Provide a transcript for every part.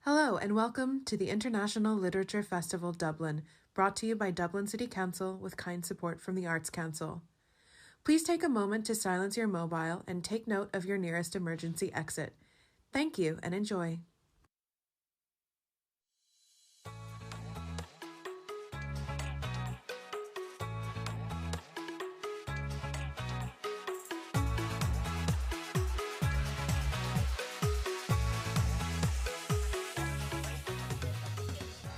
Hello and welcome to the International Literature Festival Dublin, brought to you by Dublin City Council with kind support from the Arts Council. Please take a moment to silence your mobile and take note of your nearest emergency exit. Thank you and enjoy.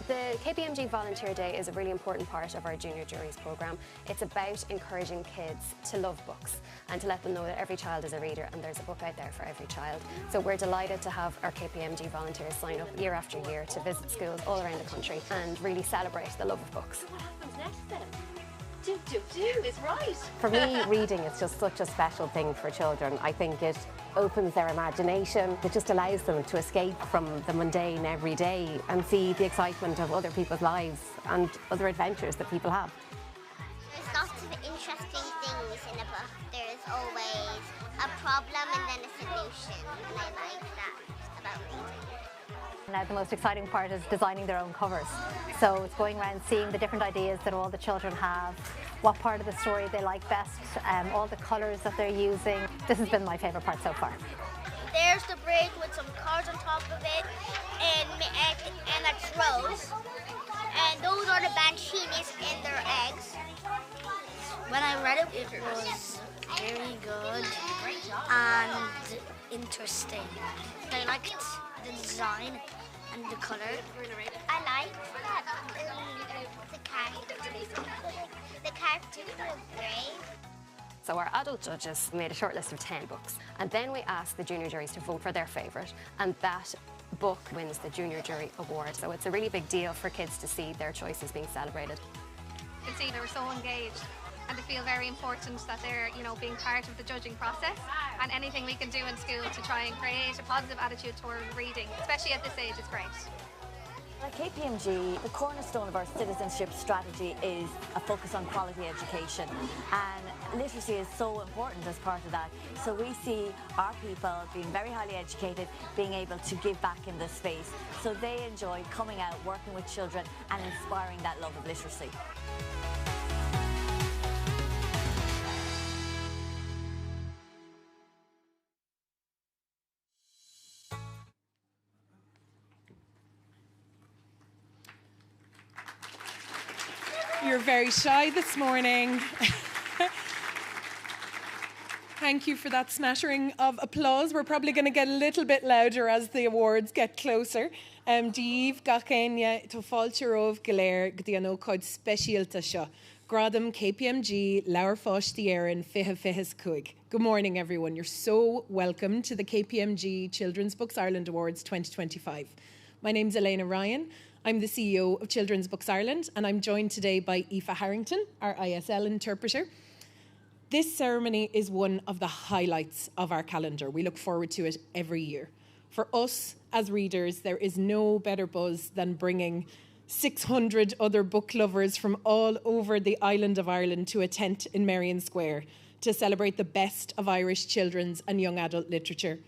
The KPMG Volunteer Day is a really important part of our Junior Juries programme. It's about encouraging kids to love books and to let them know that every child is a reader and there's a book out there for every child. So we're delighted to have our KPMG volunteers sign up year after year to visit schools all around the country and really celebrate the love of books. What happens next then? Do is right. For me, reading is just such a special thing for children. I think it opens their imagination. It just allows them to escape from the mundane every day and see the excitement of other people's lives and other adventures that people have. There's lots of interesting things in a book. There's always a problem and then a solution, and I like that about reading. Now the most exciting part is designing their own covers. So it's going around seeing the different ideas that all the children have, what part of the story they like best, all the colours that they're using. This has been my favourite part so far. There's the bridge with some cars on top of it, and that's rows. And those are the banshees in their eggs. When I read it, it was very good and interesting. I liked the design and the colour. I liked that the characters were great. So our adult judges made a shortlist of 10 books, and then we asked the junior juries to vote for their favourite, and that book wins the Junior Jury Award. So it's a really big deal for kids to see their choices being celebrated. You can see they were so engaged and they feel very important that they're, being part of the judging process, and anything we can do in school to try and create a positive attitude toward reading, especially at this age, is great. At KPMG, the cornerstone of our citizenship strategy is a focus on quality education, and literacy is so important as part of that. So we see our people being very highly educated, being able to give back in this space. So they enjoy coming out, working with children and inspiring that love of literacy. You're very shy this morning. Thank you for that smattering of applause. We're probably going to get a little bit louder as the awards get closer. Díomh gachéine to fáiltearóibh go léir go dtí an ócáid speisialta seo. Gradam KPMG Leabhar Fáistí Éireann Fiche Cuig. Good morning, everyone. You're so welcome to the KPMG Children's Books Ireland Awards 2025. My name's Elena Ryan. I'm the CEO of Children's Books Ireland, and I'm joined today by Aoife Harrington, our ISL interpreter. This ceremony is one of the highlights of our calendar. We look forward to it every year. For us as readers, there is no better buzz than bringing 600 other book lovers from all over the island of Ireland to a tent in Merrion Square to celebrate the best of Irish children's and young adult literature.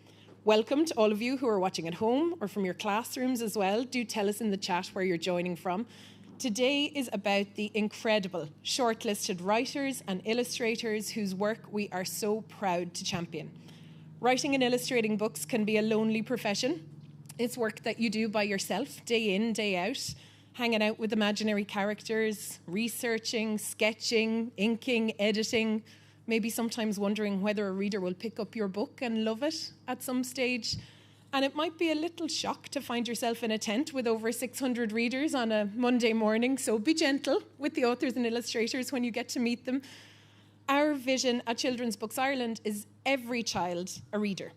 Welcome to all of you who are watching at home or from your classrooms as well. Do tell us in the chat where you're joining from. Today is about the incredible shortlisted writers and illustrators whose work we are so proud to champion. Writing and illustrating books can be a lonely profession. It's work that you do by yourself, day in, day out, hanging out with imaginary characters, researching, sketching, inking, editing, maybe sometimes wondering whether a reader will pick up your book and love it at some stage. And it might be a little shock to find yourself in a tent with over 600 readers on a Monday morning, so be gentle with the authors and illustrators when you get to meet them. Our vision at Children's Books Ireland is every child a reader.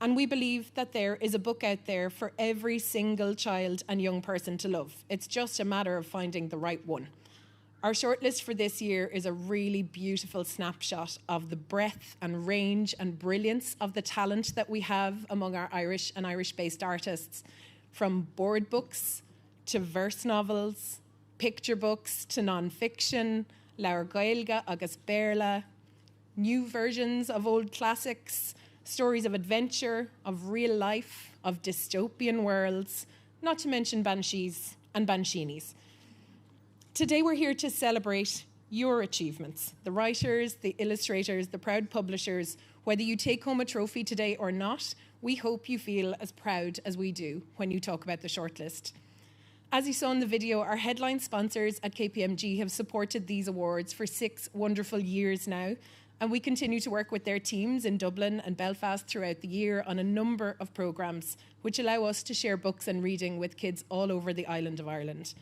And we believe that there is a book out there for every single child and young person to love. It's just a matter of finding the right one. Our shortlist for this year is a really beautiful snapshot of the breadth and range and brilliance of the talent that we have among our Irish and Irish-based artists, from board books to verse novels, picture books to non-fiction, leabhar gaeilge agus béarla, new versions of old classics, stories of adventure, of real life, of dystopian worlds, not to mention banshees and bansheenies. Today we're here to celebrate your achievements, the writers, the illustrators, the proud publishers. Whether you take home a trophy today or not, we hope you feel as proud as we do when you talk about the shortlist. As you saw in the video, our headline sponsors at KPMG have supported these awards for 6 wonderful years now, and we continue to work with their teams in Dublin and Belfast throughout the year on a number of programmes which allow us to share books and reading with kids all over the island of Ireland.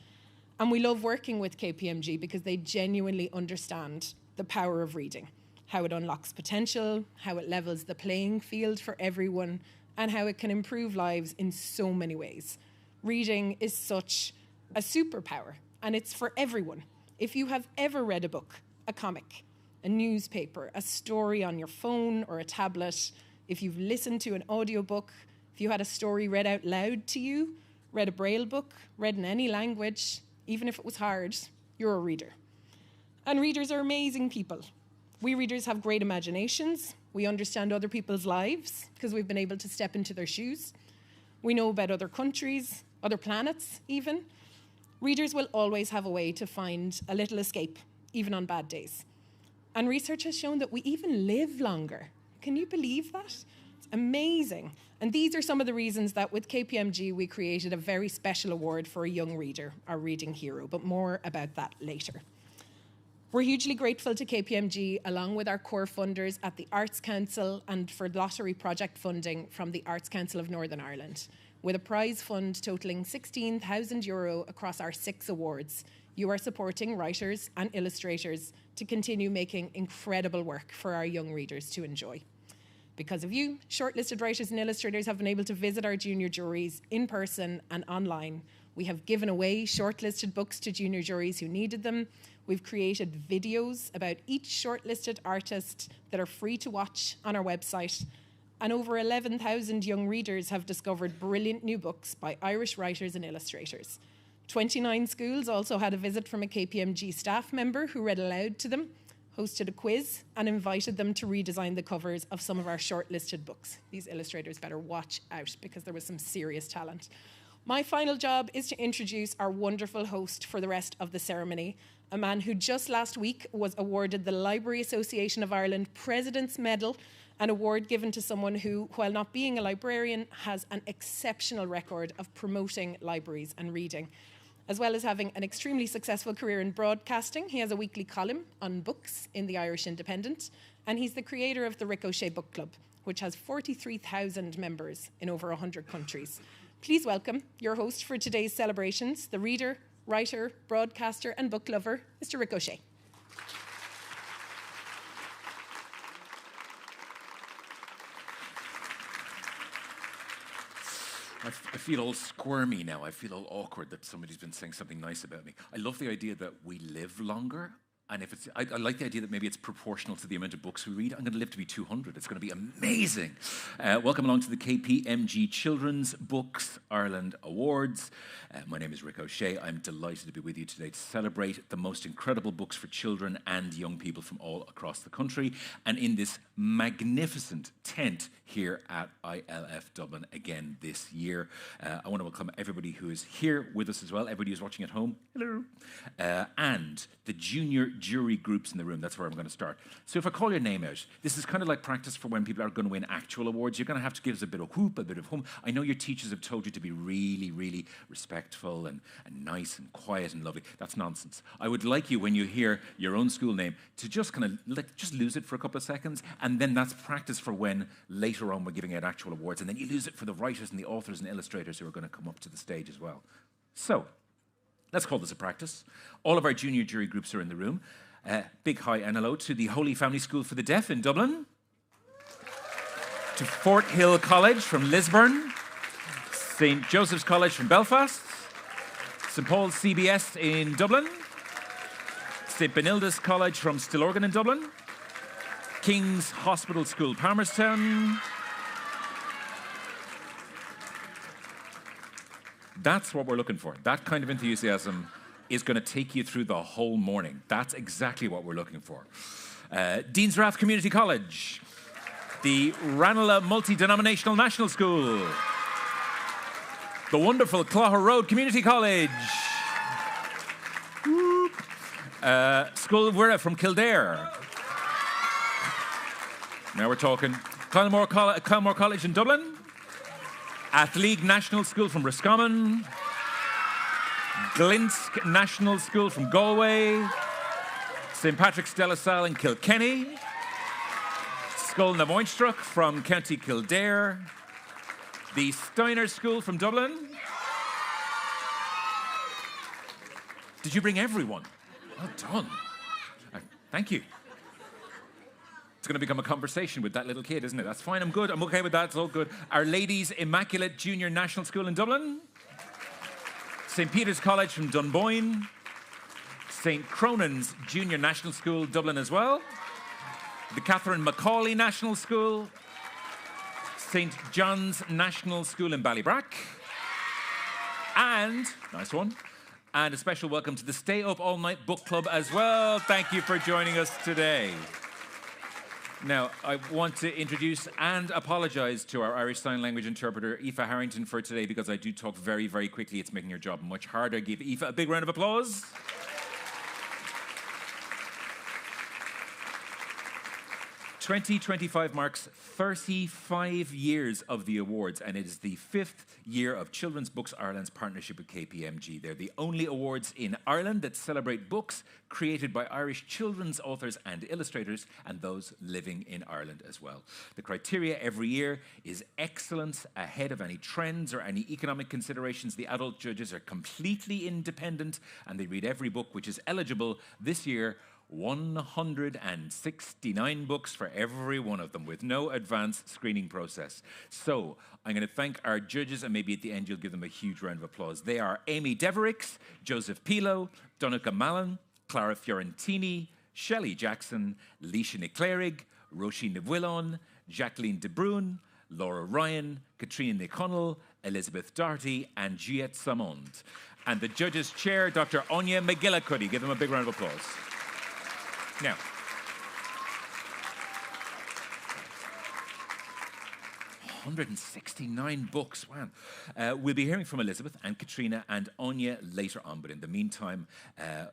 And we love working with KPMG because they genuinely understand the power of reading, how it unlocks potential, how it levels the playing field for everyone, and how it can improve lives in so many ways. Reading is such a superpower, and it's for everyone. If you have ever read a book, a comic, a newspaper, a story on your phone or a tablet, if you've listened to an audiobook, if you had a story read out loud to you, read a Braille book, read in any language, even if it was hard, you're a reader. And readers are amazing people. We readers have great imaginations. We understand other people's lives because we've been able to step into their shoes. We know about other countries, other planets even. Readers will always have a way to find a little escape, even on bad days. And research has shown that we even live longer. Can you believe that? It's amazing. And these are some of the reasons that with KPMG we created a very special award for a young reader, our Reading Hero, but more about that later. We're hugely grateful to KPMG, along with our core funders at the Arts Council and for lottery project funding from the Arts Council of Northern Ireland. With a prize fund totalling €16,000 across our 6 awards, you are supporting writers and illustrators to continue making incredible work for our young readers to enjoy. Because of you, shortlisted writers and illustrators have been able to visit our junior juries in person and online. We have given away shortlisted books to junior juries who needed them. We've created videos about each shortlisted artist that are free to watch on our website. And over 11,000 young readers have discovered brilliant new books by Irish writers and illustrators. 29 schools also had a visit from a KPMG staff member who read aloud to them, hosted a quiz, and invited them to redesign the covers of some of our shortlisted books. These illustrators better watch out because there was some serious talent. My final job is to introduce our wonderful host for the rest of the ceremony, a man who just last week was awarded the Library Association of Ireland President's Medal, an award given to someone who, while not being a librarian, has an exceptional record of promoting libraries and reading. As well as having an extremely successful career in broadcasting, he has a weekly column on books in the Irish Independent, and he's the creator of the Ricochet Book Club, which has 43,000 members in over 100 countries. Please welcome your host for today's celebrations, the reader, writer, broadcaster, and book lover, Mr. Ricochet. I feel all squirmy now. I feel all awkward that somebody's been saying something nice about me. I love the idea that we live longer. And if I like the idea that maybe it's proportional to the amount of books we read. I'm going to live to be 200. It's going to be amazing. Welcome along to the KPMG Children's Books Ireland Awards. My name is Rick O'Shea. I'm delighted to be with you today to celebrate the most incredible books for children and young people from all across the country. And in this magnificent tent here at ILF Dublin again this year. I want to welcome everybody who is here with us as well, everybody who's watching at home. Hello. And the junior jury groups in the room. That's where I'm going to start. So if I call your name out, this is kind of like practice for when people are going to win actual awards. You're going to have to give us a bit of whoop, a bit of hum. I know your teachers have told you to be really, really respectful and nice and quiet and lovely. That's nonsense. I would like you, when you hear your own school name, to just kind of just lose it for a couple of seconds, and then that's practice for when later on we're giving out actual awards, and then you lose it for the writers and the authors and illustrators who are going to come up to the stage as well. So, let's call this a practice. All of our junior jury groups are in the room. Big hi and hello to the Holy Family School for the Deaf in Dublin, to Fort Hill College from Lisburn, St. Joseph's College from Belfast, St. Paul's CBS in Dublin, St. Benilda's College from Stillorgan in Dublin, King's Hospital School, Palmerstown. That's what we're looking for. That kind of enthusiasm is going to take you through the whole morning. That's exactly what we're looking for. Deansrath Community College, the Ranelagh Multi-Denominational National School, the wonderful Clogher Road Community College. School of Wirra from Kildare. Now we're talking Clonmore College in Dublin. Athleague National School from Roscommon. Glinsk National School from Galway. St. Patrick's de la Salle in Kilkenny. Scoil na Moinstruck from County Kildare. The Steiner School from Dublin. Did you bring everyone? Well done. Thank you. It's going to become a conversation with that little kid, isn't it? That's fine, I'm good. I'm okay with that, it's all good. Our Ladies Immaculate Junior National School in Dublin. St. Peter's College from Dunboyne. St. Cronan's Junior National School, Dublin as well. The Catherine Macaulay National School. St. John's National School in Ballybrack. And, nice one, and a special welcome to the Stay Up All Night Book Club as well. Thank you for joining us today. Now, I want to introduce and apologise to our Irish Sign Language interpreter, Aoife Harrington, for today, because I do talk very, very quickly. It's making your job much harder. Give Aoife a big round of applause. 2025 marks 35 years of the awards, and it is the 5th year of Children's Books Ireland's partnership with KPMG. They're the only awards in Ireland that celebrate books created by Irish children's authors and illustrators, and those living in Ireland as well. The criteria every year is excellence ahead of any trends or any economic considerations. The adult judges are completely independent, and they read every book which is eligible. This year, 169 books for every one of them, with no advanced screening process. So I'm going to thank our judges, and maybe at the end you'll give them a huge round of applause. They are Amy Deverix, Joseph Pilo, Donica Mallon, Clara Fiorentini, Shelley Jackson, Leisha Niclarig, Roisin Nwillon, Jacqueline De Bruyne, Laura Ryan, Katrina Niconnell, Elizabeth Doherty, and Juliette Samond. And the judges' chair, Dr. Anya McGillicuddy. Give them a big round of applause. Now, $169 books, wow. We'll be hearing from Elizabeth and Katrina and Anya later on, but in the meantime,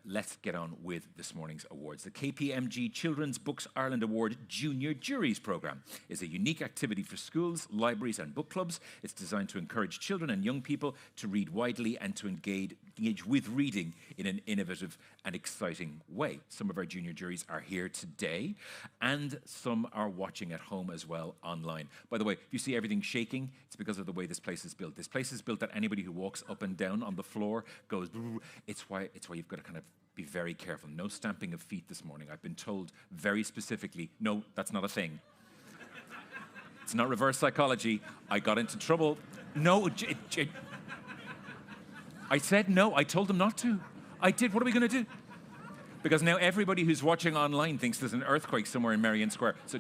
let's get on with this morning's awards. The KPMG Children's Books Ireland Award Junior Juries Programme is a unique activity for schools, libraries and book clubs. It's designed to encourage children and young people to read widely and to engage with reading in an innovative and exciting way. Some of our junior juries are here today, and some are watching at home as well online. By the way, if you see everything shaking, it's because of the way this place is built. This place is built that anybody who walks up and down on the floor goes, it's why you've got to kind of be very careful. No stamping of feet this morning. I've been told very specifically, no, that's not a thing. It's not reverse psychology. I got into trouble. No, I said no. I told them not to. I did. What are we going to do? Because now everybody who's watching online thinks there's an earthquake somewhere in Merrion Square. So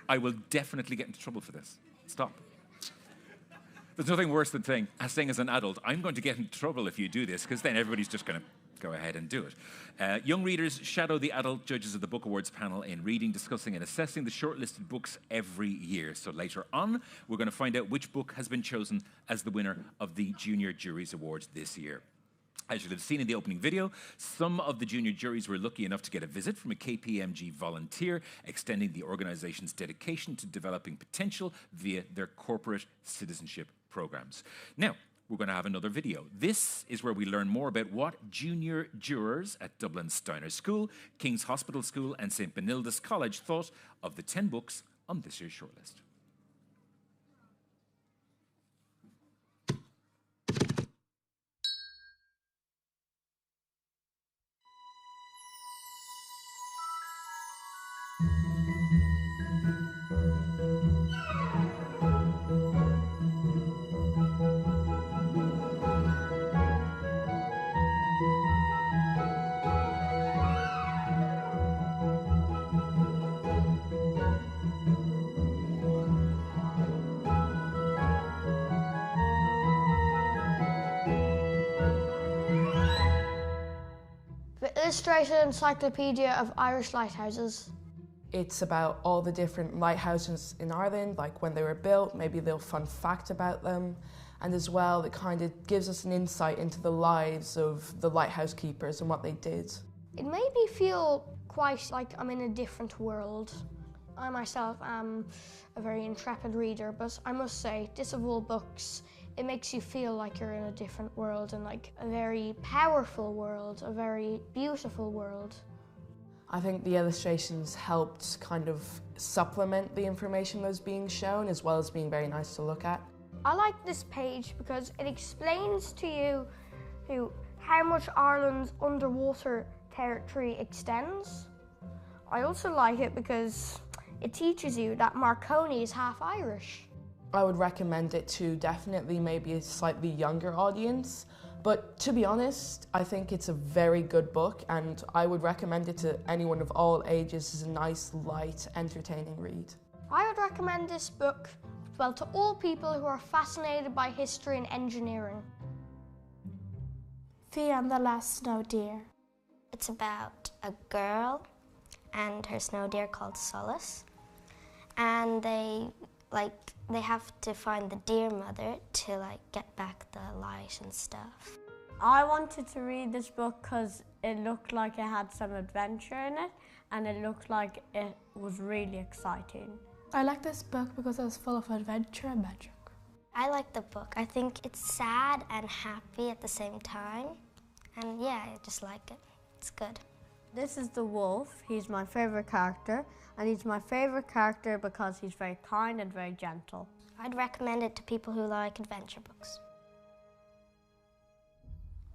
I will definitely get into trouble for this. Stop. There's nothing worse than saying as an adult, I'm going to get into trouble if you do this, because then everybody's just going to go ahead and do it. Young readers shadow the adult judges of the Book Awards panel in reading, discussing and assessing the shortlisted books every year. So later on, we're going to find out which book has been chosen as the winner of the Junior Juries Award this year. As you'll have seen in the opening video, some of the junior juries were lucky enough to get a visit from a KPMG volunteer, extending the organisation's dedication to developing potential via their corporate citizenship programmes. Now, we're going to have another video. This is where we learn more about what junior jurors at Dublin Steiner School, King's Hospital School and St Benilda's College thought of the 10 books on this year's shortlist. The Illustrated Encyclopedia of Irish Lighthouses. It's about all the different lighthouses in Ireland, like when they were built, maybe a little fun fact about them. And as well, it kind of gives us an insight into the lives of the lighthouse keepers and what they did. It made me feel quite like I'm in a different world. I myself am a very intrepid reader, but I must say, this of all books, it makes you feel like you're in a different world and like a very powerful world, a very beautiful world. I think the illustrations helped kind of supplement the information that was being shown, as well as being very nice to look at. I like this page because it explains to you how much Ireland's underwater territory extends. I also like it because it teaches you that Marconi is half Irish. I would recommend it to definitely maybe a slightly younger audience, but to be honest, I think it's a very good book and I would recommend it to anyone of all ages as a nice, light, entertaining read. I would recommend this book, well, to all people who are fascinated by history and engineering. Fia and the Last Snow Deer. It's about a girl and her snow deer called Solace, and they have to find the deer mother to get back the light and stuff. I wanted to read this book because it looked like it had some adventure in it and it looked like it was really exciting. I like this book because it was full of adventure and magic. I like the book. I think it's sad and happy at the same time, and yeah, I just like it. It's good. This is the wolf. He's my favourite character, and he's my favourite character because he's very kind and very gentle. I'd recommend it to people who like adventure books.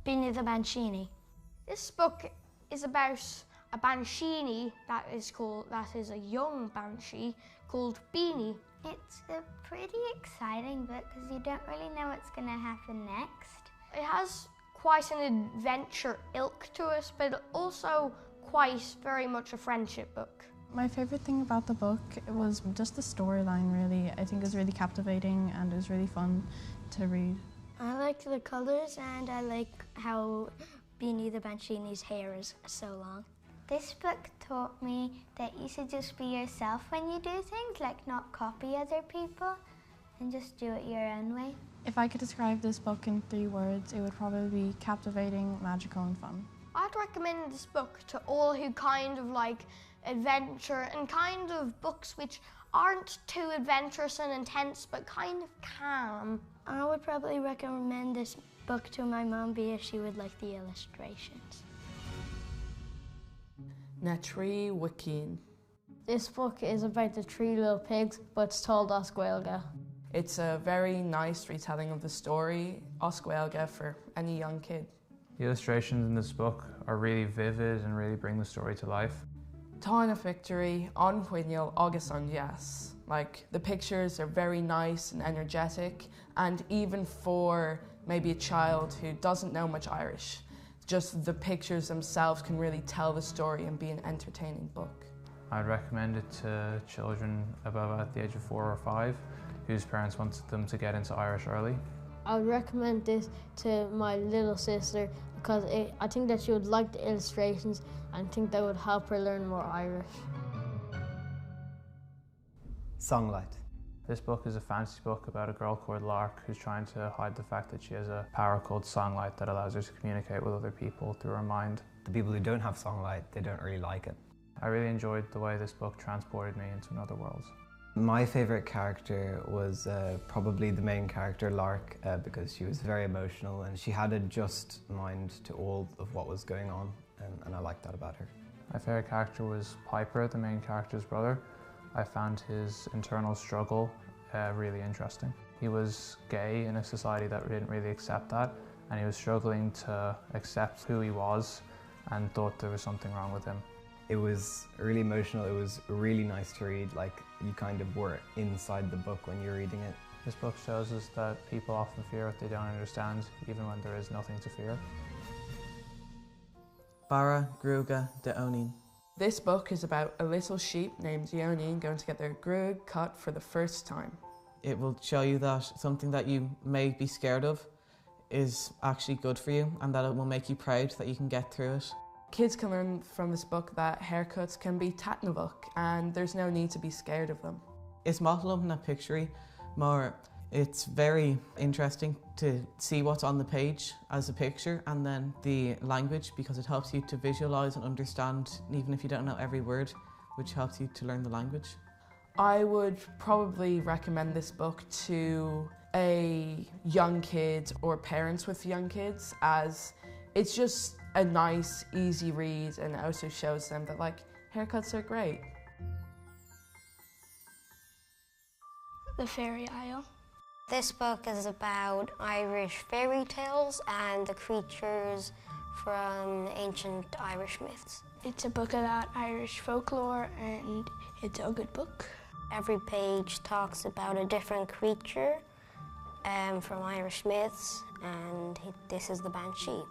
Beanie the Banshee. This book is about a banshee that is a young banshee called Beanie. It's a pretty exciting book because you don't really know what's going to happen next. It has quite an adventure ilk to it, but also quite very much a friendship book. My favourite thing about the book was just the storyline, really. I think it was really captivating and it was really fun to read. I like the colours and I like how Beanie the Banshee's hair is so long. This book taught me that you should just be yourself when you do things, like not copy other people and just do it your own way. If I could describe this book in 3 words, it would probably be captivating, magical and fun. I'd recommend this book to all who kind of like adventure and kind of books which aren't too adventurous and intense but kind of calm. I would probably recommend this book to my mum because she would like the illustrations. Na trí Wicín. This book is about the 3 little pigs, but it's told as Gaeilge. It's a very nice retelling of the story, as Gaeilge, for any young kid. The illustrations in this book are really vivid and really bring the story to life. Táin of Victory, on Huineal, August on Yes. The pictures are very nice and energetic, and even for maybe a child who doesn't know much Irish, just the pictures themselves can really tell the story and be an entertaining book. I'd recommend it to children about the age of 4 or 5 whose parents wanted them to get into Irish early. I would recommend this to my little sister because I think that she would like the illustrations and think that would help her learn more Irish. Songlight. This book is a fantasy book about a girl called Lark who's trying to hide the fact that she has a power called Songlight that allows her to communicate with other people through her mind. The people who don't have Songlight, they don't really like it. I really enjoyed the way this book transported me into another world. My favourite character was probably the main character, Lark, because she was very emotional and she had a just mind to all of what was going on, and I liked that about her. My favourite character was Piper, the main character's brother. I found his internal struggle really interesting. He was gay in a society that didn't really accept that, and he was struggling to accept who he was and thought there was something wrong with him. It was really emotional, it was really nice to read, you kind of were inside the book when you're reading it. This book shows us that people often fear what they don't understand, even when there is nothing to fear. Bara Gruga de Onin. This book is about a little sheep named Eonin going to get their grug cut for the first time. It will show you that something that you may be scared of is actually good for you and that it will make you proud that you can get through it. Kids can learn from this book that haircuts can be tatnavuk and there's no need to be scared of them. Is máthlumm na picture more. It's very interesting to see what's on the page as a picture and then the language, because it helps you to visualise and understand even if you don't know every word, which helps you to learn the language. I would probably recommend this book to a young kid or parents with young kids, as it's just a nice, easy read, and it also shows them that like haircuts are great. The Fairy Isle. This book is about Irish fairy tales and the creatures from ancient Irish myths. It's a book about Irish folklore and it's a good book. Every page talks about a different creature from Irish myths, and this is the Banshee.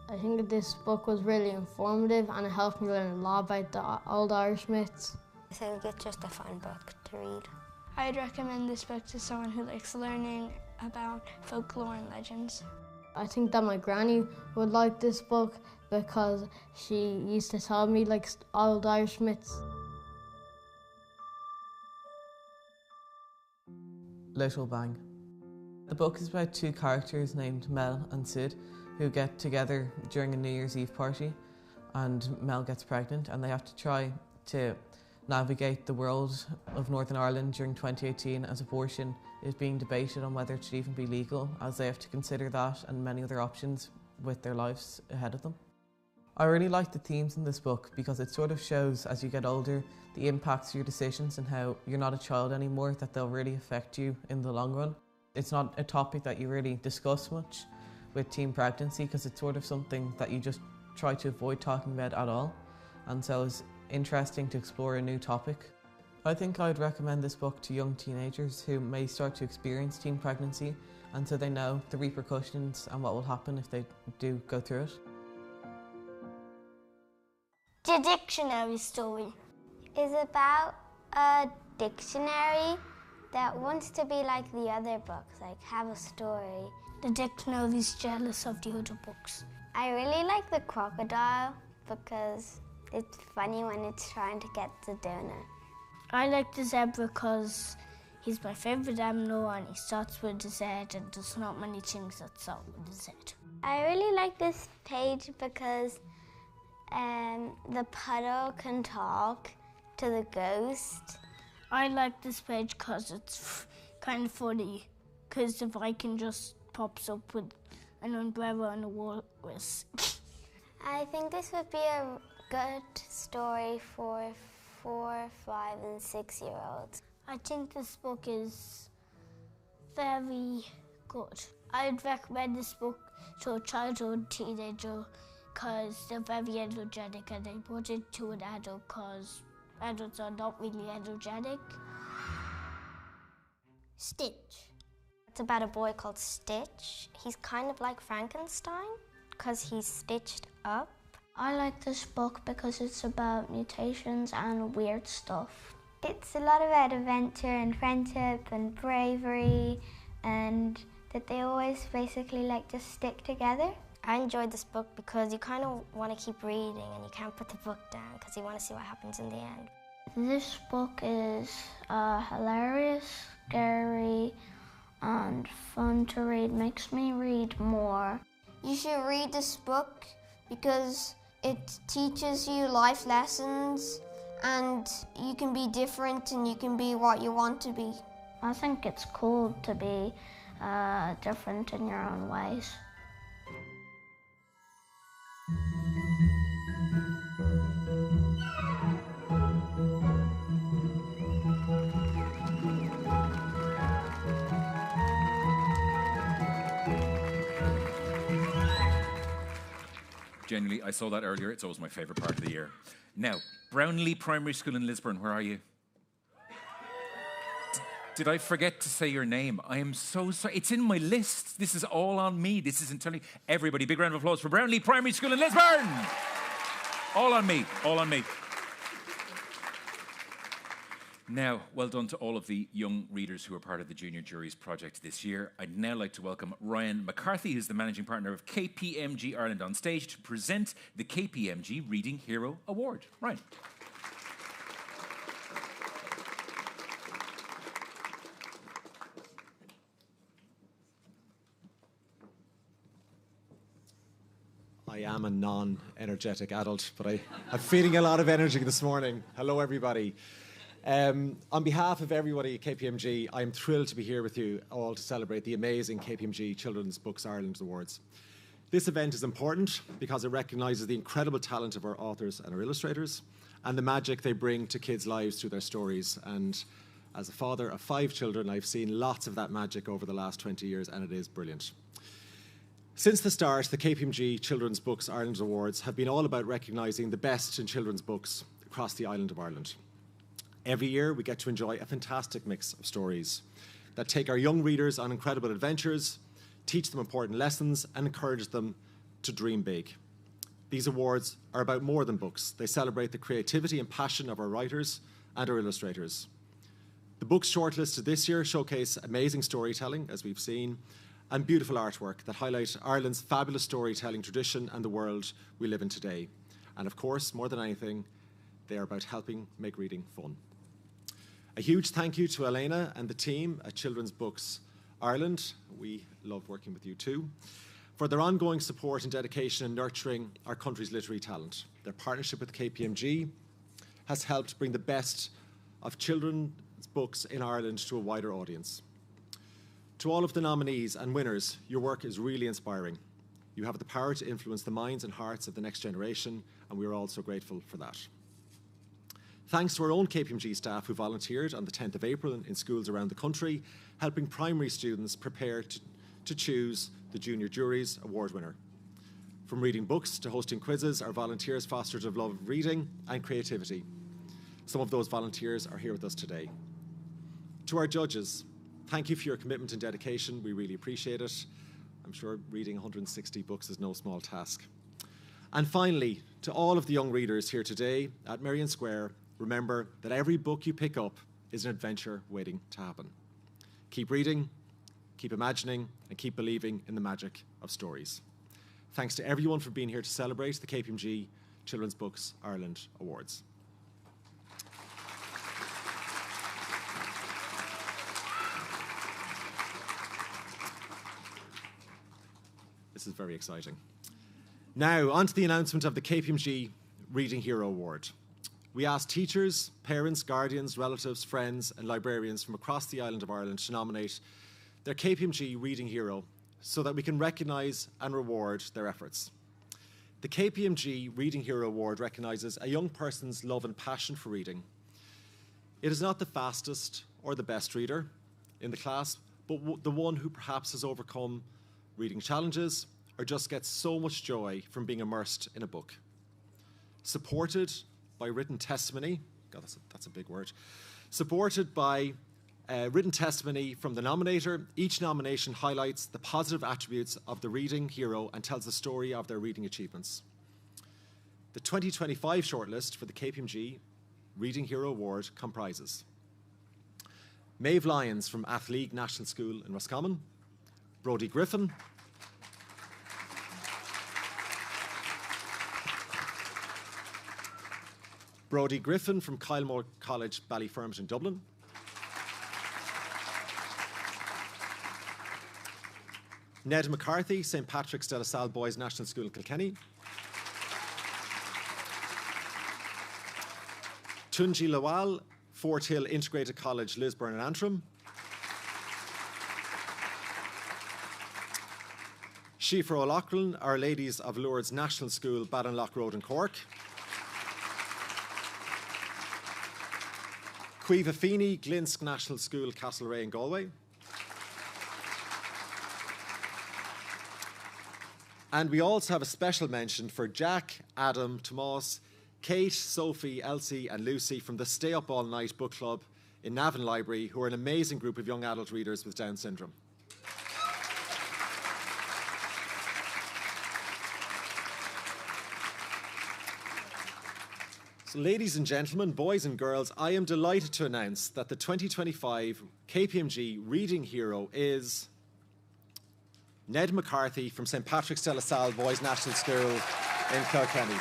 I think that this book was really informative and it helped me learn a lot about the old Irish myths. I think it's just a fun book to read. I'd recommend this book to someone who likes learning about folklore and legends. I think that my granny would like this book because she used to tell me like old Irish myths. Little Bang. The book is about two characters named Mel and Sid who get together during a New Year's Eve party, and Mel gets pregnant and they have to try to navigate the world of Northern Ireland during 2018 as abortion is being debated on whether it should even be legal, as they have to consider that and many other options with their lives ahead of them. I really like the themes in this book because it sort of shows as you get older the impacts of your decisions and how you're not a child anymore, that they'll really affect you in the long run. It's not a topic that you really discuss much with teen pregnancy because it's sort of something that you just try to avoid talking about at all, and so it's interesting to explore a new topic. I think I'd recommend this book to young teenagers who may start to experience teen pregnancy, and so they know the repercussions and what will happen if they do go through it. The dictionary story Is about a dictionary that wants to be like the other books, like have a story. The dictionary is jealous of the other books. I really like the crocodile because it's funny when it's trying to get the donut. I like the zebra because he's my favourite animal and he starts with the Z and there's not many things that start with the Z. I really like this page because the puddle can talk to the ghost. I like this page because it's kind of funny, because the Viking just pops up with an umbrella and a walrus. I think this would be a good story for 4, 5 and 6-year-olds. I think this book is very good. I'd recommend this book to a child or a teenager because they're very energetic, and they put it to an adult because adults are not really energetic. Stitch. It's about a boy called Stitch. He's kind of like Frankenstein because he's stitched up. I like this book because it's about mutations and weird stuff. It's a lot about adventure and friendship and bravery, and that they always basically like just stick together. I enjoyed this book because you kind of want to keep reading and you can't put the book down because you want to see what happens in the end. This book is hilarious, scary, and fun to read. Makes me read more. You should read this book because it teaches you life lessons and you can be different and you can be what you want to be. I think it's cool to be different in your own ways. Genuinely, I saw that earlier. It's always my favourite part of the year. Now, Brownlee Primary School in Lisburn, where are you? Did I forget to say your name? I am so sorry. It's in my list. This is all on me. This is entirely... Everybody, big round of applause for Brownlee Primary School in Lisburn! All on me. All on me. Now, well done to all of the young readers who are part of the Junior Juries project this year. I'd now like to welcome Ryan McCarthy, who's the managing partner of KPMG Ireland, on stage to present the KPMG Reading Hero Award. Ryan. I am a non-energetic adult, but I'm feeling a lot of energy this morning. Hello, everybody. On behalf of everybody at KPMG, I'm thrilled to be here with you all to celebrate the amazing KPMG Children's Books Ireland Awards. This event is important because it recognises the incredible talent of our authors and our illustrators and the magic they bring to kids' lives through their stories. And as a father of 5 children, I've seen lots of that magic over the last 20 years, and it is brilliant. Since the start, the KPMG Children's Books Ireland Awards have been all about recognising the best in children's books across the island of Ireland. Every year, we get to enjoy a fantastic mix of stories that take our young readers on incredible adventures, teach them important lessons, and encourage them to dream big. These awards are about more than books. They celebrate the creativity and passion of our writers and our illustrators. The books shortlisted this year showcase amazing storytelling, as we've seen, and beautiful artwork that highlight Ireland's fabulous storytelling tradition and the world we live in today. And of course, more than anything, they are about helping make reading fun. A huge thank you to Elena and the team at Children's Books Ireland, we love working with you too, for their ongoing support and dedication in nurturing our country's literary talent. Their partnership with KPMG has helped bring the best of children's books in Ireland to a wider audience. To all of the nominees and winners, your work is really inspiring. You have the power to influence the minds and hearts of the next generation, and we are all so grateful for that. Thanks to our own KPMG staff who volunteered on the 10th of April in schools around the country, helping primary students prepare to choose the Junior Juries Award winner. From reading books to hosting quizzes, our volunteers fostered a love of reading and creativity. Some of those volunteers are here with us today. To our judges, thank you for your commitment and dedication. We really appreciate it. I'm sure reading 160 books is no small task. And finally, to all of the young readers here today at Merrion Square, remember that every book you pick up is an adventure waiting to happen. Keep reading, keep imagining, and keep believing in the magic of stories. Thanks to everyone for being here to celebrate the KPMG Children's Books Ireland Awards. This is very exciting. Now, on to the announcement of the KPMG Reading Hero Award. We asked teachers, parents, guardians, relatives, friends, and librarians from across the island of Ireland to nominate their KPMG Reading Hero so that we can recognise and reward their efforts. The KPMG Reading Hero Award recognises a young person's love and passion for reading. It is not the fastest or the best reader in the class, but the one who perhaps has overcome reading challenges or just gets so much joy from being immersed in a book. Supported by written testimony, God, that's a big word, supported by written testimony from the nominator, each nomination highlights the positive attributes of the reading hero and tells the story of their reading achievements. The 2025 shortlist for the KPMG Reading Hero Award comprises Maeve Lyons from Athleague National School in Roscommon, Brodie Griffin, from Kylemore College, Ballyfermot in Dublin, Ned McCarthy, St Patrick's de la Salle Boys National School in Kilkenny, Tunji Lawal, Fort Hill Integrated College, Lisburn and Antrim, Shifra O'Loughlin, Our Ladies of Lourdes National School, Baddenloch Road in Cork, Cueva Feeney, Glinsk National School, Castlereagh in Galway, and we also have a special mention for Jack, Adam, Tomas, Kate, Sophie, Elsie and Lucy from the Stay Up All Night Book Club in Navan Library, who are an amazing group of young adult readers with Down syndrome. So, ladies and gentlemen, boys and girls, I am delighted to announce that the 2025 KPMG Reading Hero is Ned McCarthy from St. Patrick's de la Salle Boys National School in Kilkenny.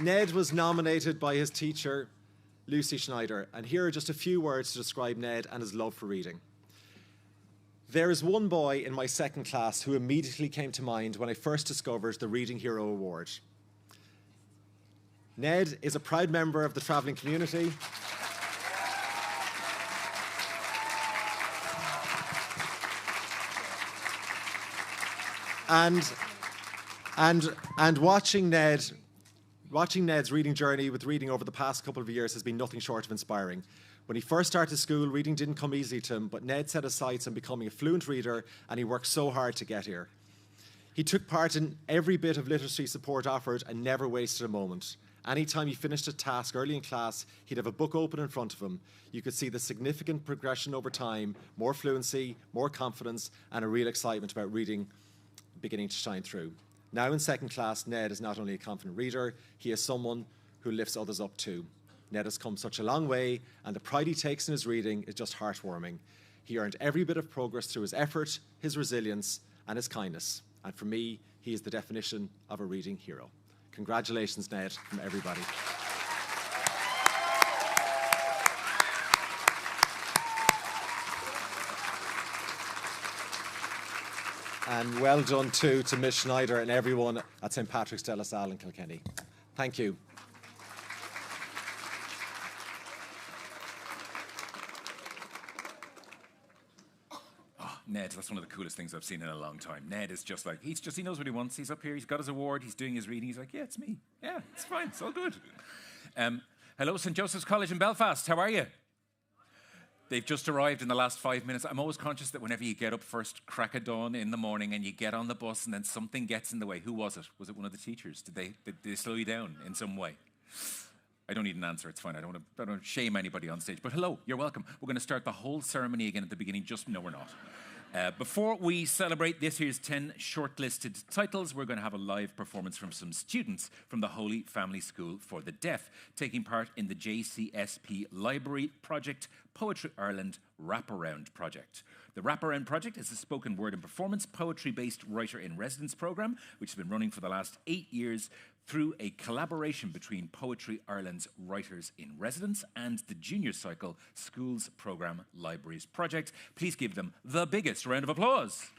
Ned was nominated by his teacher, Lucy Schneider, and here are just a few words to describe Ned and his love for reading. There is one boy in my second class who immediately came to mind when I first discovered the Reading Hero Award. Ned is a proud member of the travelling community. And watching Ned's reading journey with reading over the past couple of years has been nothing short of inspiring. When he first started school, reading didn't come easily to him, but Ned set his sights on becoming a fluent reader, and he worked so hard to get here. He took part in every bit of literacy support offered and never wasted a moment. Anytime he finished a task early in class, he'd have a book open in front of him. You could see the significant progression over time, more fluency, more confidence, and a real excitement about reading beginning to shine through. Now in second class, Ned is not only a confident reader, he is someone who lifts others up too. Ned has come such a long way, and the pride he takes in his reading is just heartwarming. He earned every bit of progress through his effort, his resilience, and his kindness. And for me, he is the definition of a reading hero. Congratulations, Ned, from everybody. And well done too to Ms. Schneider and everyone at St. Patrick's de la Salle in Kilkenny. Thank you. Ned, that's one of the coolest things I've seen in a long time. Ned is just like, he knows what he wants. He's up here, he's got his award, he's doing his reading. He's like, yeah, it's me. Yeah, it's fine, it's all good. Hello, St. Joseph's College in Belfast. How are you? They've just arrived in the last 5 minutes. I'm always conscious that whenever you get up first, crack of dawn in the morning, and you get on the bus and then something gets in the way. Who was it? Was it one of the teachers? Did they slow you down in some way? I don't need an answer, it's fine. I don't want to shame anybody on stage. But hello, you're welcome. We're going to start the whole ceremony again at the beginning. No, we're not. Before we celebrate this year's 10 shortlisted titles, we're going to have a live performance from some students from the Holy Family School for the Deaf, taking part in the JCSP Library Project Poetry Ireland Wraparound Project. The Wraparound Project is a spoken word and performance poetry-based writer-in-residence programme, which has been running for the last 8 years through a collaboration between Poetry Ireland's Writers in Residence and the Junior Cycle Schools Programme Libraries Project. Please give them the biggest round of applause.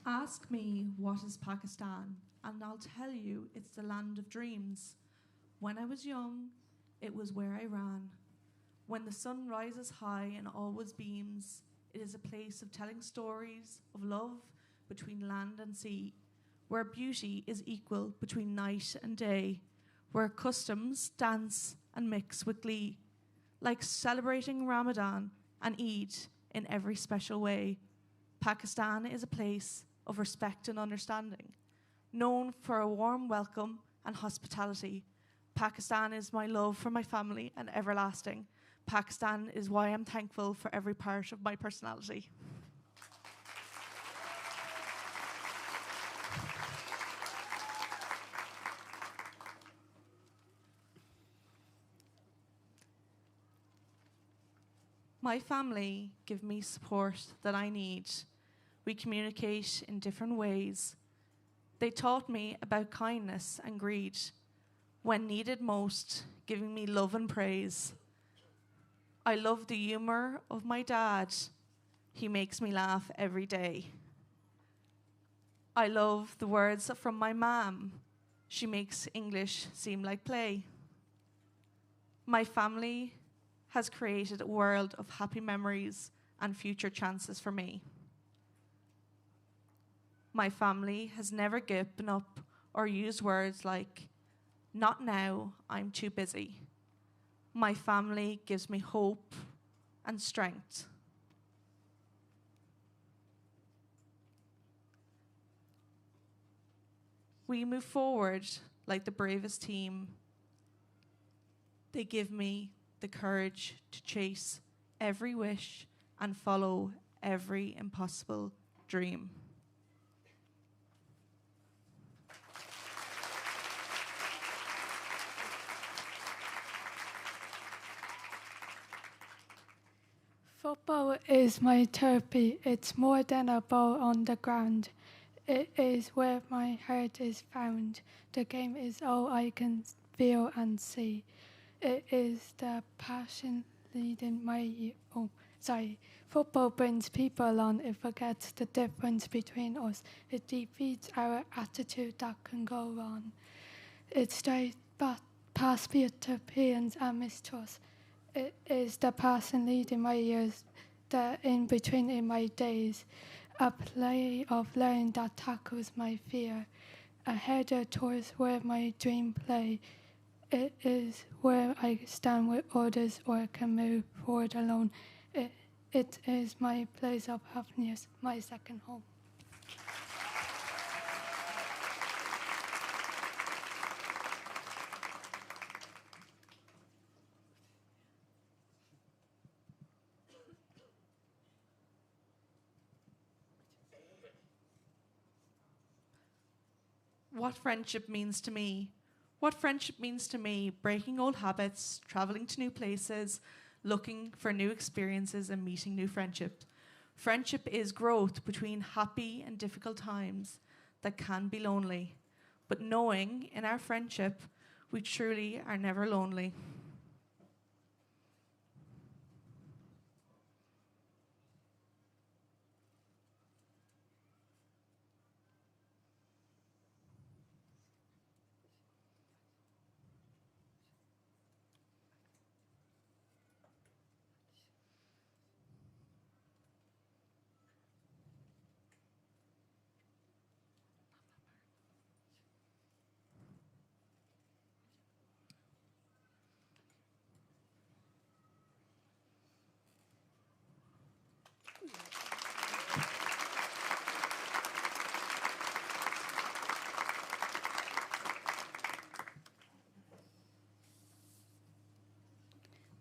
Ask me what is Pakistan, and I'll tell you it's the land of dreams. When I was young, it was where I ran. When the sun rises high and always beams, it is a place of telling stories of love between land and sea, where beauty is equal between night and day, where customs dance and mix with glee, like celebrating Ramadan and Eid in every special way. Pakistan is a place of respect and understanding, known for a warm welcome and hospitality. Pakistan is my love for my family and everlasting. Pakistan is why I'm thankful for every part of my personality. My family give me support that I need. We communicate in different ways. They taught me about kindness and greed, when needed most, giving me love and praise. I love the humor of my dad. He makes me laugh every day. I love the words from my mom. She makes English seem like play. My family has created a world of happy memories and future chances for me. My family has never given up or used words like, "Not now, I'm too busy." My family gives me hope and strength. We move forward like the bravest team. They give me the courage to chase every wish and follow every impossible dream. Football is my therapy. It's more than a ball on the ground. It is where my heart is found. The game is all I can feel and see. It is the passion leading my... Football brings people along. It forgets the difference between us. It defeats our attitude that can go wrong. It strays past utopians and mistrust. It is the passion leading my years, the in-between in my days. A play of learning that tackles my fear. A header towards where my dream play. It is where I stand with others or can move forward alone. It is my place of happiness, my second home. What friendship means to me. What friendship means to me, breaking old habits, traveling to new places, looking for new experiences and meeting new friendships. Friendship is growth between happy and difficult times that can be lonely. But knowing in our friendship, we truly are never lonely.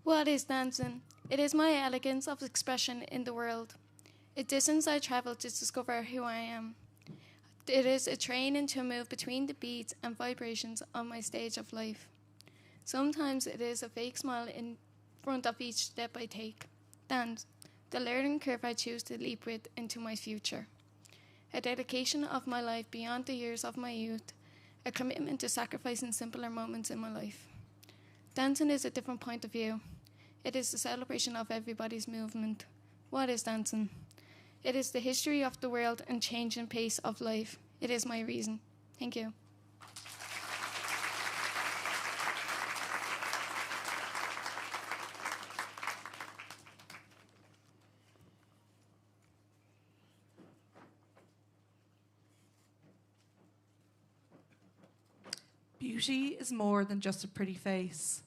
What is dancing? It is my elegance of expression in the world. A distance I travel to discover who I am. It is a training to move between the beats and vibrations on my stage of life. Sometimes it is a fake smile in front of each step I take. Dance, the learning curve I choose to leap with into my future. A dedication of my life beyond the years of my youth. A commitment to sacrificing simpler moments in my life. Dancing is a different point of view. It is the celebration of everybody's movement. What is dancing? It is the history of the world and changing pace of life. It is my reason. Thank you. Beauty is more than just a pretty face.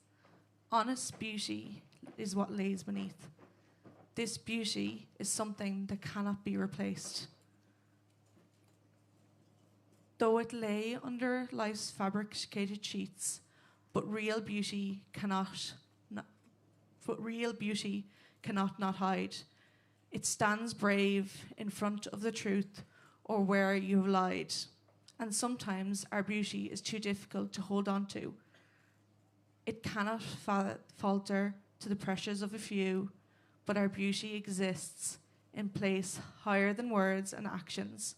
Honest beauty is what lays beneath. This beauty is something that cannot be replaced. Though it lay under life's fabricated sheets, but real beauty cannot not hide. It stands brave in front of the truth or where you have lied. And sometimes our beauty is too difficult to hold on to. It cannot falter to the pressures of a few, but our beauty exists in place higher than words and actions,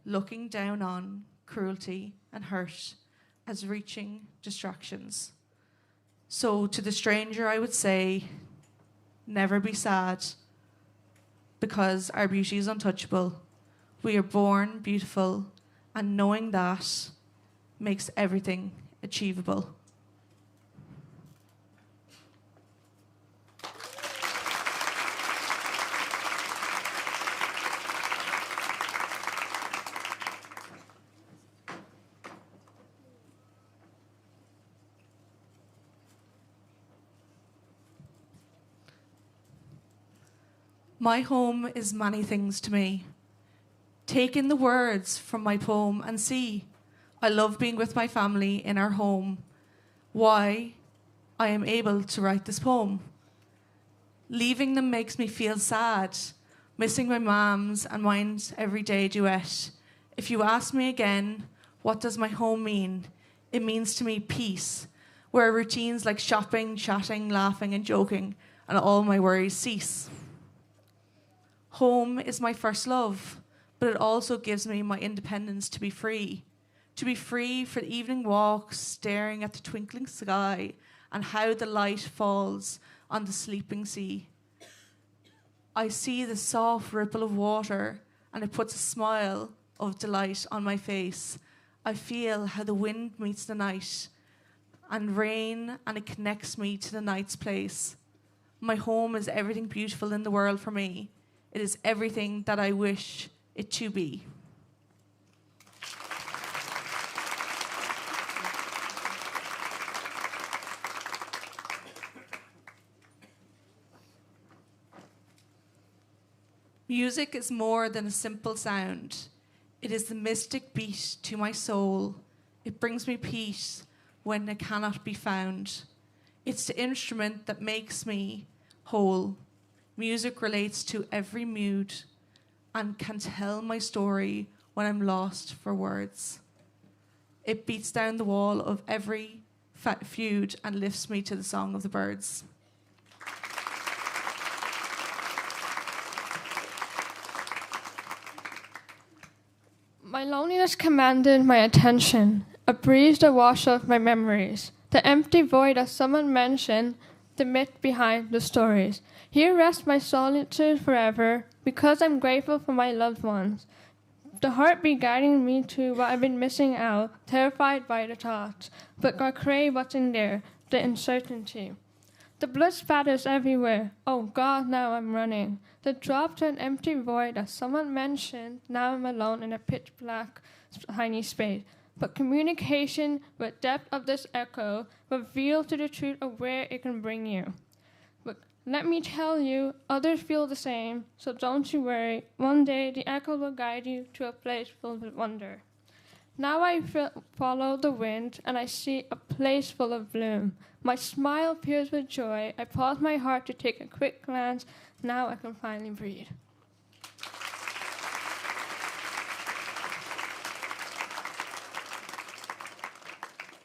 looking down on cruelty and hurt as reaching distractions. So to the stranger I would say, never be sad, because our beauty is untouchable. We are born beautiful, and knowing that makes everything achievable. My home is many things to me. Take in the words from my poem and see. I love being with my family in our home. Why I am able to write this poem. Leaving them makes me feel sad, missing my mum's and mine's everyday duet. If you ask me again, what does my home mean? It means to me peace, where routines like shopping, chatting, laughing and joking, and all my worries cease. Home is my first love, but it also gives me my independence to be free for the evening walks, staring at the twinkling sky and how the light falls on the sleeping sea. I see the soft ripple of water and it puts a smile of delight on my face. I feel how the wind meets the night and rain, and it connects me to the night's place. My home is everything beautiful in the world for me. It is everything that I wish it to be. Music is more than a simple sound. It is the mystic beat to my soul. It brings me peace when it cannot be found. It's the instrument that makes me whole. Music relates to every mood and can tell my story when I'm lost for words. It beats down the wall of every feud and lifts me to the song of the birds. My loneliness commanded my attention, a breeze that washed off my memories, the empty void that someone mentioned, the myth behind the stories. Here rests my solitude forever, because I'm grateful for my loved ones. The heartbeat guiding me to what I've been missing out, terrified by the thoughts, but I crave what's in there, the uncertainty. The blood spatters everywhere. Oh God, now I'm running. The drop to an empty void that someone mentioned. Now I'm alone in a pitch black, tiny space. But communication with depth of this echo reveals to the truth of where it can bring you. But let me tell you, others feel the same, so don't you worry. One day the echo will guide you to a place filled with wonder. Now I follow the wind and I see a place full of bloom. My smile appears with joy. I pause my heart to take a quick glance. Now I can finally breathe.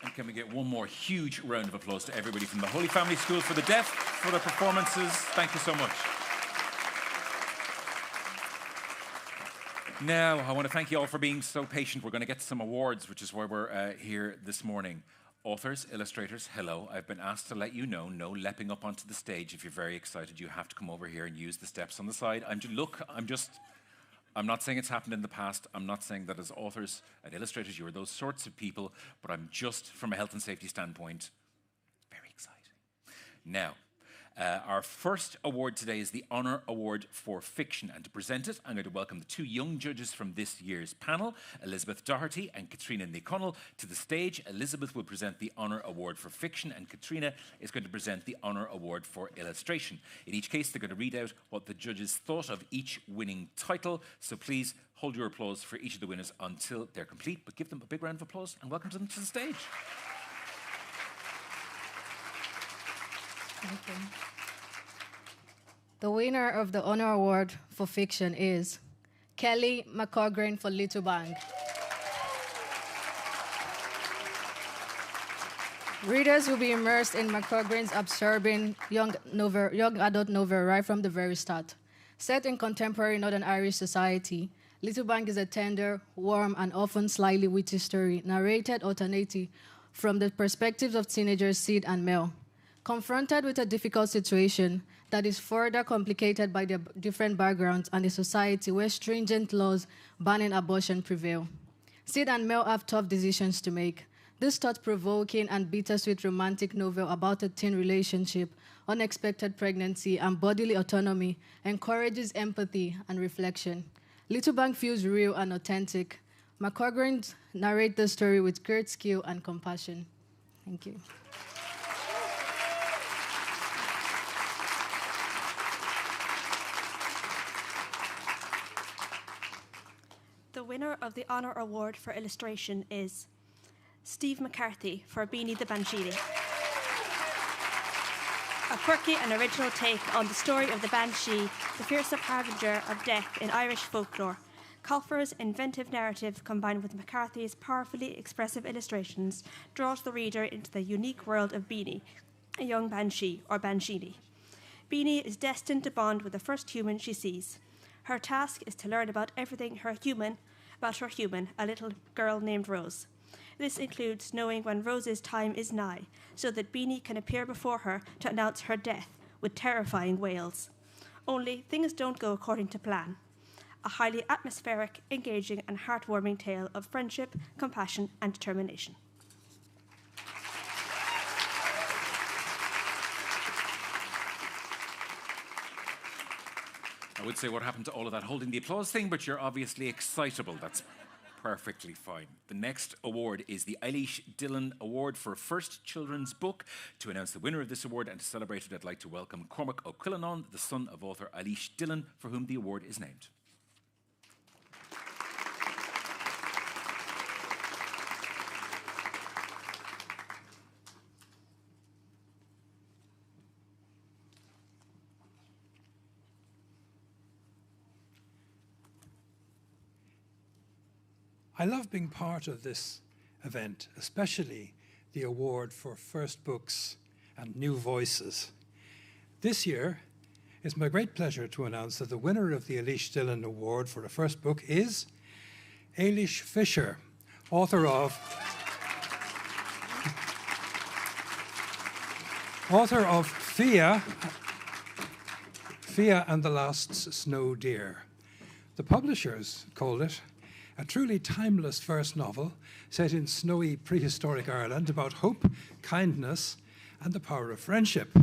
And can we get one more huge round of applause to everybody from the Holy Family School for the Deaf for their performances. Thank you so much. Now, I want to thank you all for being so patient. We're going to get to some awards, which is why we're here this morning. Authors, illustrators, hello. I've been asked to let you know, no leaping up onto the stage. If you're very excited, you have to come over here and use the steps on the side. I'm not saying it's happened in the past. I'm not saying that as authors and illustrators, you're those sorts of people, but I'm just, from a health and safety standpoint, very exciting. Now, our first award today is the Honour Award for Fiction, and to present it, I'm going to welcome the two young judges from this year's panel, Elizabeth Doherty and Katrina Niconnell, to the stage. Elizabeth will present the Honour Award for Fiction, and Katrina is going to present the Honour Award for Illustration. In each case, they're going to read out what the judges thought of each winning title, so please hold your applause for each of the winners until they're complete, but give them a big round of applause and welcome them to the stage. Okay. The winner of the Honour Award for Fiction is Kelly McCogran for Little Bang. Readers will be immersed in McCogran's absorbing young adult novel right from the very start. Set in contemporary Northern Irish society, Little Bang is a tender, warm, and often slightly witty story narrated alternately from the perspectives of teenagers Sid and Mel. Confronted with a difficult situation that is further complicated by their different backgrounds and a society where stringent laws banning abortion prevail, Sid and Mel have tough decisions to make. This thought-provoking and bittersweet romantic novel about a teen relationship, unexpected pregnancy, and bodily autonomy encourages empathy and reflection. Little Bang feels real and authentic. McCogran narrates the story with great skill and compassion. Thank you. winner of the Honour Award for Illustration is Steve McCarthy for Beanie the Banshee. A quirky and original take on the story of the Banshee, the fearsome harbinger of death in Irish folklore. Colfer's inventive narrative, combined with McCarthy's powerfully expressive illustrations, draws the reader into the unique world of Beanie, a young banshee, or banshee. Beanie is destined to bond with the first human she sees. Her task is to learn about everything her human, a little girl named Rose. This includes knowing when Rose's time is nigh, so that Beanie can appear before her to announce her death with terrifying wails. Only things don't go according to plan. A highly atmospheric, engaging, and heartwarming tale of friendship, compassion, and determination. I would say what happened to all of that holding the applause thing, but you're obviously excitable. That's perfectly fine. The next award is the Eilish Dillon Award for First Children's Book. To announce the winner of this award and to celebrate it, I'd like to welcome Cormac O'Quillanon, the son of author Eilish Dillon, for whom the award is named. I love being part of this event, especially the award for first books and new voices. This year, it's my great pleasure to announce that the winner of the Eilish Dillon Award for a first book is Eilish Fisher, author of Fia and the Last Snow Deer. The publishers called it a truly timeless first novel set in snowy prehistoric Ireland about hope, kindness, and the power of friendship.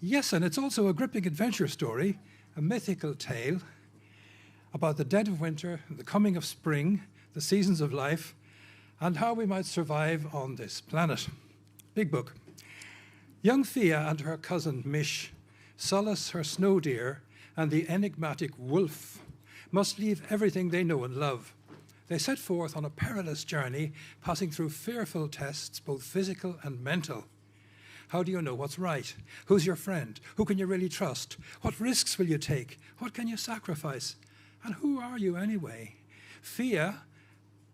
Yes, and it's also a gripping adventure story, a mythical tale about the dead of winter, the coming of spring, the seasons of life, and how we might survive on this planet. Big book. Young Fia and her cousin Mish, Solace her snow deer, and the enigmatic wolf must leave everything they know and love. They set forth on a perilous journey, passing through fearful tests, both physical and mental. How do you know what's right? Who's your friend? Who can you really trust? What risks will you take? What can you sacrifice? And who are you anyway? Fia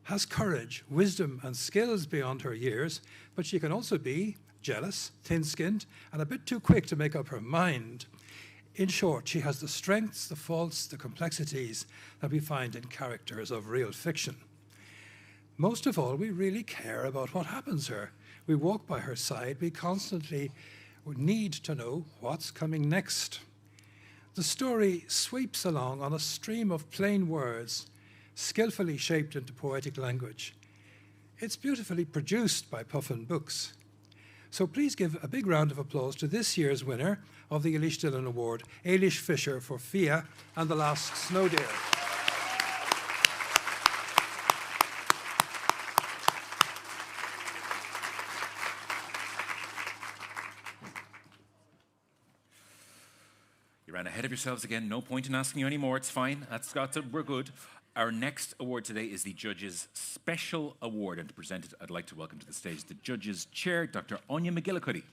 has courage, wisdom, and skills beyond her years, but she can also be jealous, thin-skinned, and a bit too quick to make up her mind. In short, she has the strengths, the faults, the complexities that we find in characters of real fiction. Most of all, we really care about what happens to her. We walk by her side. We constantly need to know what's coming next. The story sweeps along on a stream of plain words, skillfully shaped into poetic language. It's beautifully produced by Puffin Books. So please give a big round of applause to this year's winner of the Eilish Dillon Award, Eilish Fisher for Fia and the Last Snow Deer. You ran ahead of yourselves again. No point in asking you anymore. It's fine. We're good. Our next award today is the Judges' Special Award, and to present it, I'd like to welcome to the stage the Judges' Chair, Dr. Anya McGillicuddy.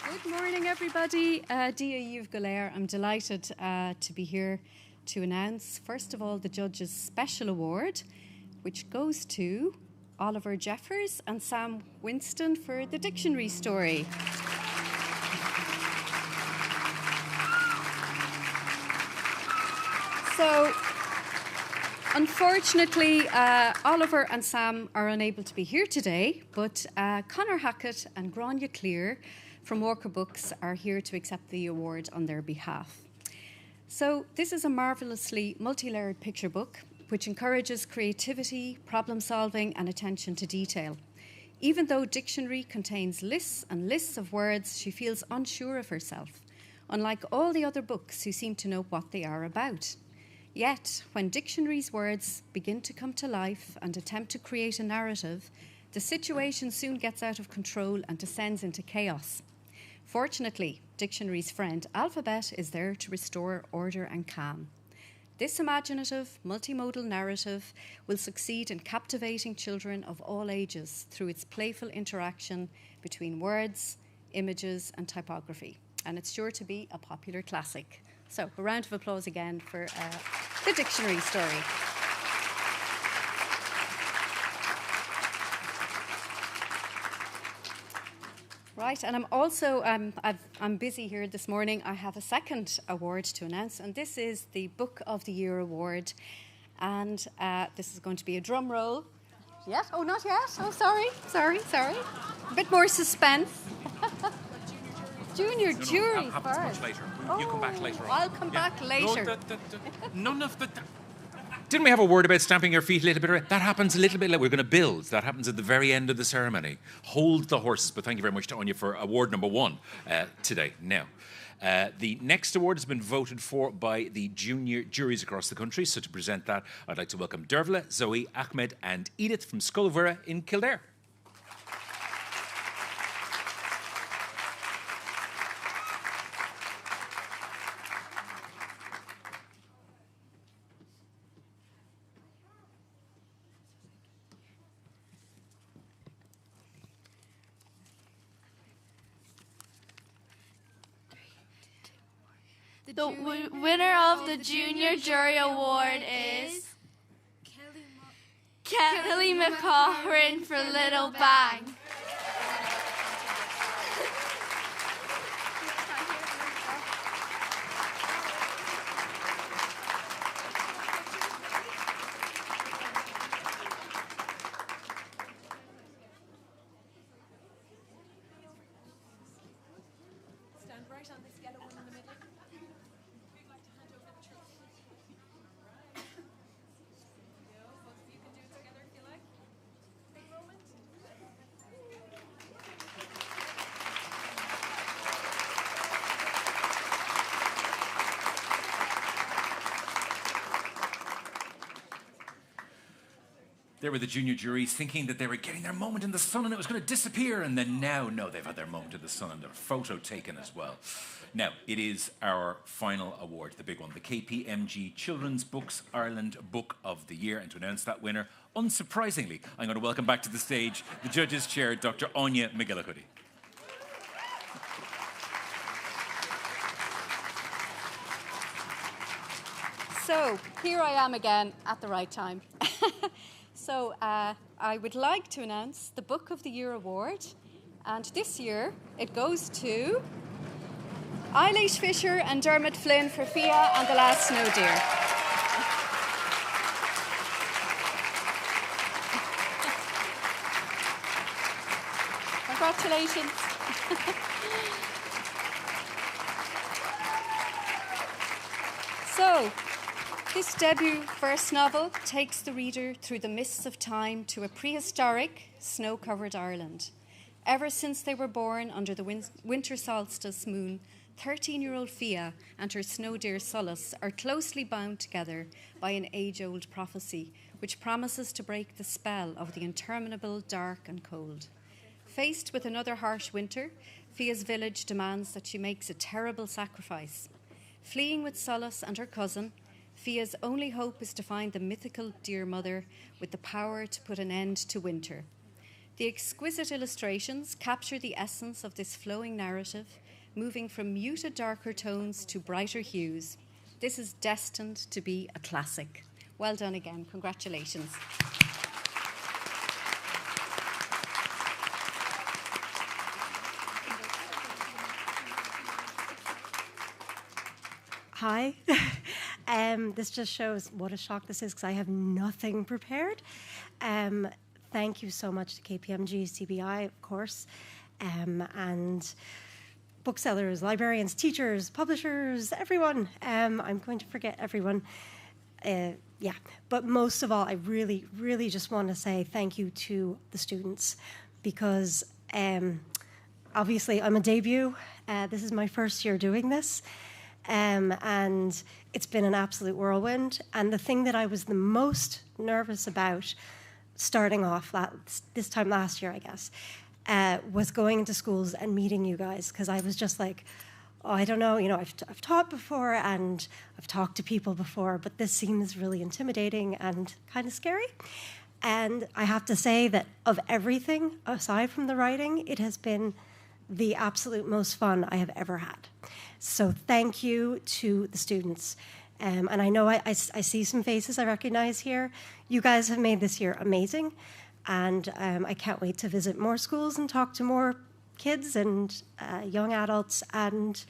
Good morning, everybody. Dia Yuv Golair. I'm delighted to be here to announce, first of all, the Judges' Special Award, which goes to Oliver Jeffers and Sam Winston for the dictionary story. So, unfortunately, Oliver and Sam are unable to be here today, but Conor Hackett and Grania Clear from Walker Books are here to accept the award on their behalf. So, this is a marvellously multi-layered picture book which encourages creativity, problem solving, and attention to detail. Even though dictionary contains lists and lists of words, she feels unsure of herself, unlike all the other books who seem to know what they are about. Yet, when dictionary's words begin to come to life and attempt to create a narrative, the situation soon gets out of control and descends into chaos. Fortunately, Dictionary's friend Alphabet is there to restore order and calm. This imaginative, multimodal narrative will succeed in captivating children of all ages through its playful interaction between words, images, and typography. And it's sure to be a popular classic. So, a round of applause again for the Dictionary story. Right, and I'm also, I'm busy here this morning. I have a second award to announce, and this is the Book of the Year Award. And this is going to be a drum roll. Yes? Oh, not yet? Oh, sorry. A bit more suspense. Junior Juries happens first. much later. You come back later on. I'll come back later. None of the... Didn't we have a word about stamping your feet a little bit? That happens a little bit later. We're going to build. That happens at the very end of the ceremony. Hold the horses. But thank you very much to Anya for award number 1 today. Now, the next award has been voted for by the junior juries across the country. So to present that, I'd like to welcome Dervla, Zoe, Ahmed and Edith from Scoilmhuire in Kildare. The winner of the Junior Jury Award is Kelly McCaughrean for Little Bang. Stand right on this yellow one in the middle. There were the junior juries thinking that they were getting their moment in the sun and it was going to disappear. And then now, no, they've had their moment in the sun and their photo taken as well. Now, it is our final award, the big one, the KPMG Children's Books Ireland Book of the Year. And to announce that winner, unsurprisingly, I'm going to welcome back to the stage the judges' chair, Dr. Anya McGillicuddy. So, here I am again at the right time. So, I would like to announce the Book of the Year Award. And this year, it goes to Eilish Fisher and Dermot Flynn for Fia and the Last Snow Deer. Congratulations. So, this debut verse novel takes the reader through the mists of time to a prehistoric, snow-covered Ireland. Ever since they were born under the winter solstice moon, 13-year-old Fia and her snow deer Solas are closely bound together by an age-old prophecy which promises to break the spell of the interminable dark and cold. Faced with another harsh winter, Fia's village demands that she makes a terrible sacrifice. Fleeing with Solas and her cousin, Fia's only hope is to find the mythical deer mother with the power to put an end to winter. The exquisite illustrations capture the essence of this flowing narrative, moving from muted darker tones to brighter hues. This is destined to be a classic. Well done again. Congratulations. Hi. This just shows what a shock this is because I have nothing prepared. Thank you so much to KPMG, CBI, of course, and booksellers, librarians, teachers, publishers, everyone. I'm going to forget everyone. But most of all, I really, really just want to say thank you to the students because obviously I'm a debut. This is my first year doing this. And it's been an absolute whirlwind. And the thing that I was the most nervous about starting off this time last year, I guess, was going into schools and meeting you guys, because I was just like, oh, I don't know, I've taught before and I've talked to people before, but this seems really intimidating and kind of scary. And I have to say that of everything, aside from the writing, it has been the absolute most fun I have ever had. So thank you to the students. And I know I see some faces I recognize here. You guys have made this year amazing. And I can't wait to visit more schools and talk to more kids and young adults and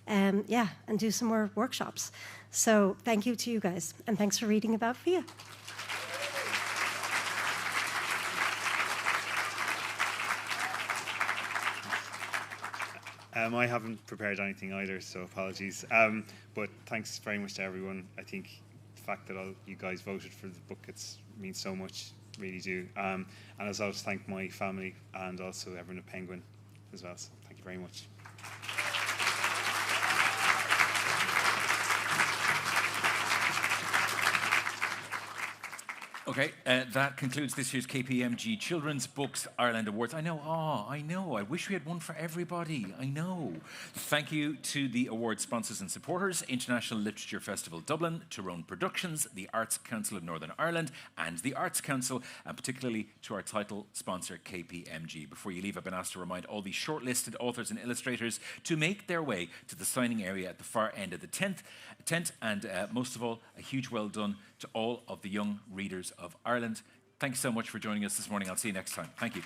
do some more workshops. So thank you to you guys. And thanks for reading about Fia. I haven't prepared anything either, so apologies. But thanks very much to everyone. I think the fact that all you guys voted for the book means so much, really do. And as well as thank my family and also everyone at Penguin as well. So thank you very much. Okay, that concludes this year's KPMG Children's Books Ireland Awards. I know, I wish we had one for everybody. I know. Thank you to the award sponsors and supporters, International Literature Festival Dublin, Tyrone Productions, the Arts Council of Northern Ireland, and the Arts Council, and particularly to our title sponsor, KPMG. Before you leave, I've been asked to remind all the shortlisted authors and illustrators to make their way to the signing area at the far end of the tent, and most of all, a huge well done to all of the young readers of Ireland. Thank you so much for joining us this morning. I'll see you next time. Thank you.